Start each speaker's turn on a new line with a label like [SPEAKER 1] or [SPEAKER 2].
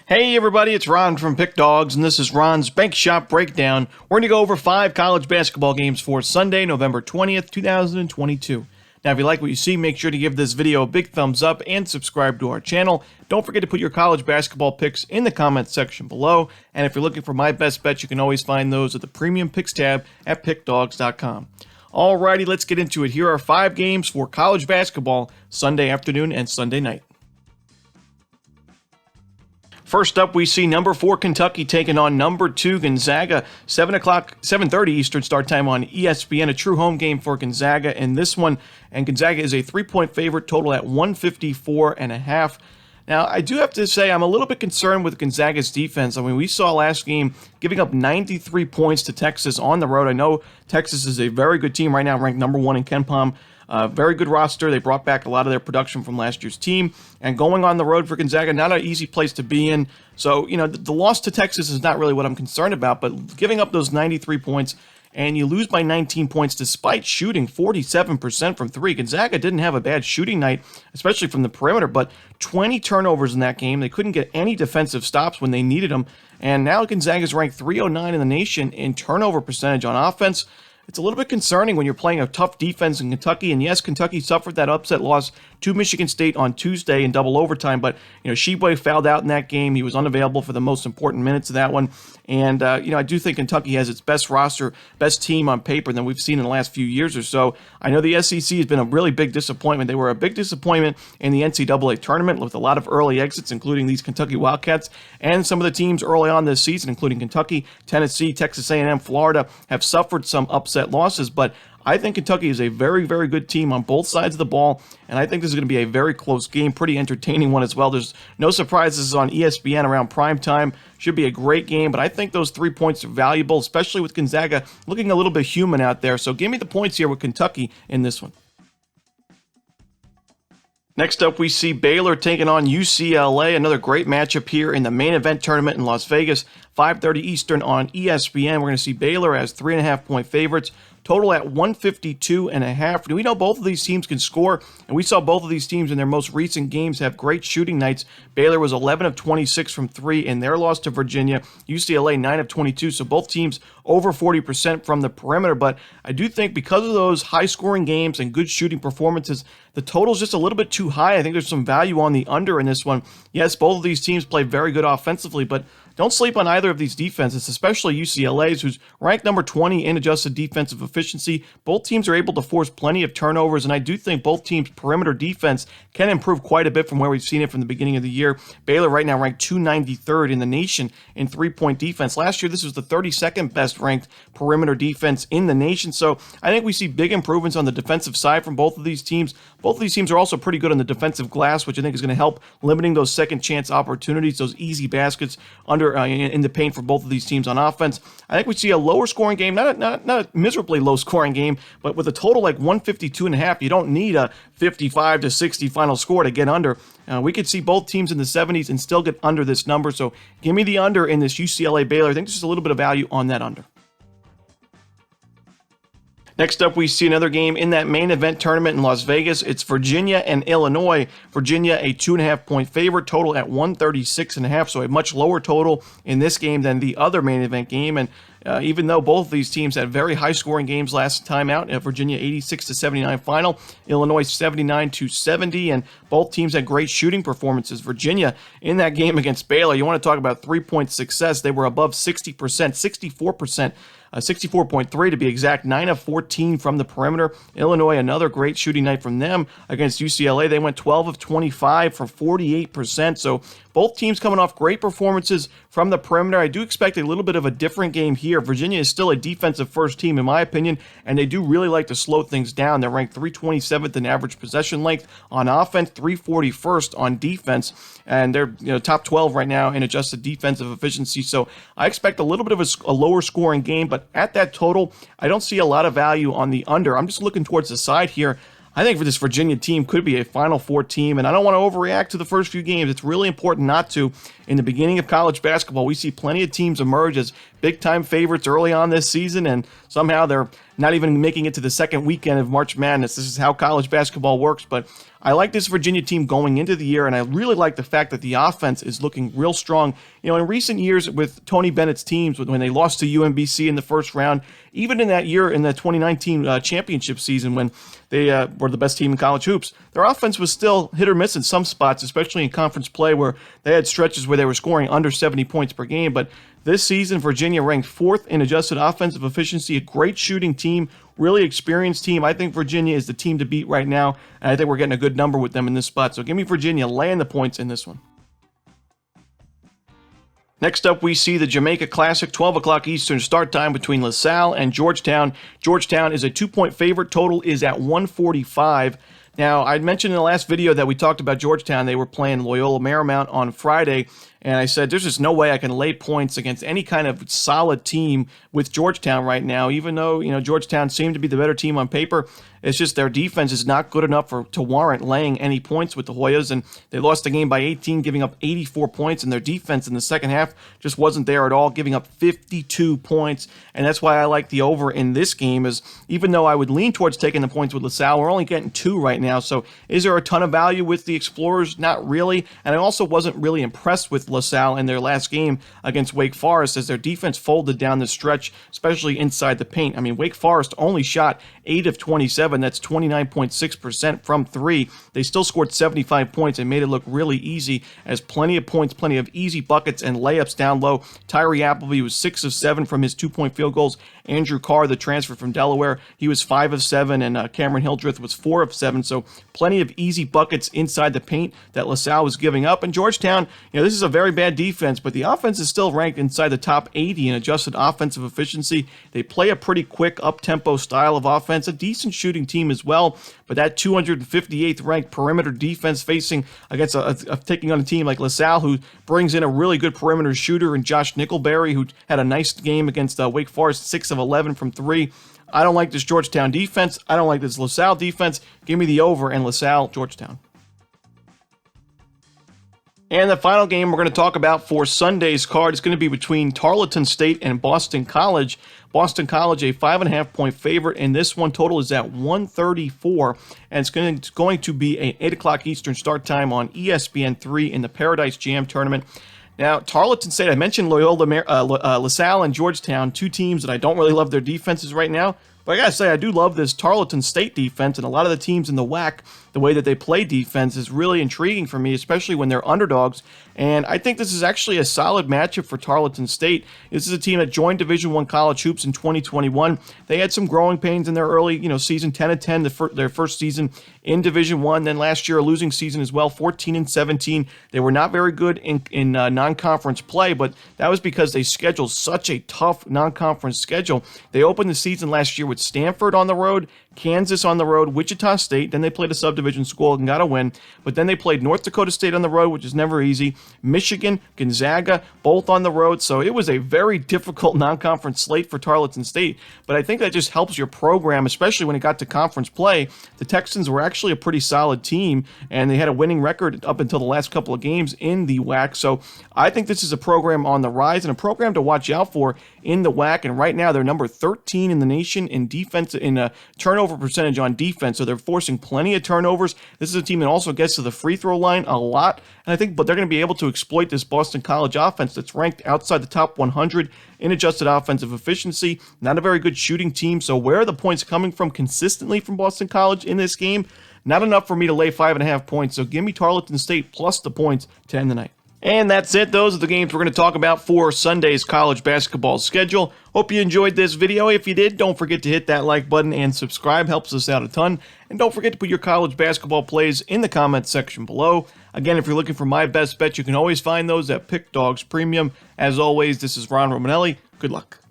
[SPEAKER 1] Hey everybody, it's Ron from Pick Dawgz, and this is Ron's Bank Shop Breakdown. We're going to go over 5 college basketball games for Sunday, November 20th, 2022. Now, if you like what you see, make sure to give this video a big thumbs up and subscribe to our channel. Don't forget to put your college basketball picks in the comments section below. And if you're looking for my best bets, you can always find those at the Premium Picks tab at pickdawgz.com. Alrighty, let's get into it. Here are 5 games for college basketball Sunday afternoon and Sunday night. First up, we see number 4 Kentucky taking on number 2 Gonzaga. 7:30 Eastern start time on ESPN. A true home game for Gonzaga in this one. And Gonzaga is a 3-point favorite, total at 154.5. Now, I do have to say I'm a little bit concerned with Gonzaga's defense. I mean, we saw last game giving up 93 points to Texas on the road. I know Texas is a very good team right now, ranked number 1 in KenPom. Very good roster. They brought back a lot of their production from last year's team. And going on the road for Gonzaga, not an easy place to be in. So, the loss to Texas is not really what I'm concerned about. But giving up those 93 points, and you lose by 19 points despite shooting 47% from 3. Gonzaga didn't have a bad shooting night, especially from the perimeter, but 20 turnovers in that game. They couldn't get any defensive stops when they needed them. And now Gonzaga is ranked 309 in the nation in turnover percentage on offense. It's a little bit concerning when you're playing a tough defense in Kentucky. And yes, Kentucky suffered that upset loss to Michigan State on Tuesday in double overtime. But, Sheboy fouled out in that game. He was unavailable for the most important minutes of that one. And, I do think Kentucky has its best roster, best team on paper than we've seen in the last few years or so. I know the SEC has been a really big disappointment. They were a big disappointment in the NCAA tournament with a lot of early exits, including these Kentucky Wildcats. And some of the teams early on this season, including Kentucky, Tennessee, Texas A&M, Florida, have suffered some upset losses. But I think Kentucky is a very, very good team on both sides of the ball, and I think this is going to be a very close game, pretty entertaining one as well. There's no surprises on ESPN around prime time. Should be a great game, but I think those 3 points are valuable, especially with Gonzaga looking a little bit human out there. So give me the points here with Kentucky in this one. Next up, we see Baylor taking on UCLA, another great matchup here in the main event tournament in Las Vegas, 5:30 Eastern on ESPN. We're going to see Baylor as 3.5-point favorites, total at 152.5. We know both of these teams can score, and we saw both of these teams in their most recent games have great shooting nights. Baylor was 11 of 26 from 3 in their loss to Virginia. UCLA 9 of 22, so both teams over 40% from the perimeter. But I do think because of those high-scoring games and good shooting performances, the total's just a little bit too high. I think there's some value on the under in this one. Yes, both of these teams play very good offensively, but don't sleep on either of these defenses, especially UCLA's, who's ranked number 20 in adjusted defensive efficiency. Both teams are able to force plenty of turnovers, and I do think both teams' perimeter defense can improve quite a bit from where we've seen it from the beginning of the year. Baylor right now ranked 293rd in the nation in three-point defense. Last year, this was the 32nd best ranked perimeter defense in the nation, so I think we see big improvements on the defensive side from both of these teams. Both of these teams are also pretty good on the defensive glass, which I think is going to help limiting those second chance opportunities, those easy baskets in the paint for both of these teams on offense. I think we see a lower scoring game, not a miserably low scoring game, but with a total like 152.5. You don't need a 55 to 60 final score to get under. We could see both teams in the 70s and still get under this number. So give me the under in this UCLA Baylor. I think there's just a little bit of value on that under. Next up, we see another game in that main event tournament in Las Vegas. It's Virginia and Illinois. Virginia, a 2.5-point favorite, total at 136.5, so a much lower total in this game than the other main event game. And even though both of these teams had very high-scoring games last time out, Virginia 86-79 final, Illinois 79-70, and both teams had great shooting performances. Virginia, in that game against Baylor, you want to talk about three-point success. They were above 60%, 64%. 64.3 to be exact, 9 of 14 from the perimeter. Illinois, another great shooting night from them against UCLA. They went 12 of 25 for 48%. So both teams coming off great performances from the perimeter. I do expect a little bit of a different game here. Virginia is still a defensive first team, in my opinion, and they do really like to slow things down. They're ranked 327th in average possession length on offense, 341st on defense, and they're top 12 right now in adjusted defensive efficiency. So I expect a little bit of a lower scoring game, but at that total, I don't see a lot of value on the under. I'm just looking towards the side here. I think for this Virginia team could be a Final Four team, and I don't want to overreact to the first few games. It's really important not to. In the beginning of college basketball, we see plenty of teams emerge as big-time favorites early on this season, and somehow they're not even making it to the second weekend of March Madness. This is how college basketball works, but I like this Virginia team going into the year, and I really like the fact that the offense is looking real strong. You know, in recent years with Tony Bennett's teams, when they lost to UMBC in the first round, even in that year in the 2019 championship season when they were the best team in college hoops, their offense was still hit or miss in some spots, especially in conference play where they had stretches where they were scoring under 70 points per game. But this season, Virginia ranked 4th in adjusted offensive efficiency, a great shooting team, really experienced team. I think Virginia is the team to beat right now, and I think we're getting a good number with them in this spot. So give me Virginia laying the points in this one. Next up, we see the Jamaica Classic, 12 o'clock Eastern start time between LaSalle and Georgetown. Georgetown is a 2-point favorite. Total is at 145. Now, I mentioned in the last video that we talked about Georgetown. They were playing Loyola Marymount on Friday, and I said there's just no way I can lay points against any kind of solid team with Georgetown right now, even though, you know, Georgetown seemed to be the better team on paper. It's just their defense is not good enough to warrant laying any points with the Hoyas, and they lost the game by 18, giving up 84 points, and their defense in the second half just wasn't there at all, giving up 52 points, and that's why I like the over in this game, is even though I would lean towards taking the points with LaSalle, we're only getting 2 right now, so is there a ton of value with the Explorers? Not really, and I also wasn't really impressed with LaSalle in their last game against Wake Forest as their defense folded down the stretch, especially inside the paint. I mean, Wake Forest only shot 8 of 27. That's 29.6% from 3. They still scored 75 points and made it look really easy, as plenty of points, plenty of easy buckets and layups down low. Tyree Appleby was 6 of 7 from his 2-point field goals. Andrew Carr, the transfer from Delaware, he was 5 of 7, and Cameron Hildreth was 4 of 7. So plenty of easy buckets inside the paint that LaSalle was giving up. And Georgetown, you know, this is a very bad defense, but the offense is still ranked inside the top 80 in adjusted offensive efficiency. They play a pretty quick, up-tempo style of offense, a decent shooting team as well, but that 258th ranked perimeter defense facing against taking on a team like LaSalle, who brings in a really good perimeter shooter, and Josh Nickelberry, who had a nice game against Wake Forest, 6 of 11 from 3. I don't like this Georgetown defense. I don't like this LaSalle defense. Give me the over in LaSalle, Georgetown. And the final game we're going to talk about for Sunday's card is going to be between Tarleton State and Boston College. Boston College, a 5.5-point favorite, and this one total is at 134, and it's going to be an 8 o'clock Eastern start time on ESPN3 in the Paradise Jam tournament. Now, Tarleton State, I mentioned LaSalle and Georgetown, 2 teams that I don't really love their defenses right now, but I gotta say, I do love this Tarleton State defense, and a lot of the teams in the WAC, the way that they play defense is really intriguing for me, especially when they're underdogs. And I think this is actually a solid matchup for Tarleton State. This is a team that joined Division I college hoops in 2021. They had some growing pains in their early, season, 10-10, their first season in Division I. Then last year, a losing season as well, 14-17. They were not very good in non-conference play, but that was because they scheduled such a tough non-conference schedule. They opened the season last year with Stanford on the road, Kansas on the road, Wichita State, then they played a subdivision school and got a win, but then they played North Dakota State on the road, which is never easy, Michigan, Gonzaga, both on the road, so it was a very difficult non-conference slate for Tarleton State, but I think that just helps your program, especially when it got to conference play. The Texans were actually a pretty solid team, and they had a winning record up until the last couple of games in the WAC, so I think this is a program on the rise and a program to watch out for in the WAC, and right now they're number 13 in the nation in defense, in turnover percentage on defense, so they're forcing plenty of turnovers. This is a team that also gets to the free throw line a lot, and I think, but they're going to be able to exploit this Boston College offense that's ranked outside the top 100 in adjusted offensive efficiency. Not a very good shooting team, so where are the points coming from consistently from Boston College in this game? Not enough for me to lay 5.5 points, so give me Tarleton State plus the points to end the night. And that's it. Those are the games we're going to talk about for Sunday's college basketball schedule. Hope you enjoyed this video. If you did, don't forget to hit that like button and subscribe. Helps us out a ton. And don't forget to put your college basketball plays in the comments section below. Again, if you're looking for my best bet, you can always find those at Pick Dawgz Premium. As always, this is Ron Romanelli. Good luck.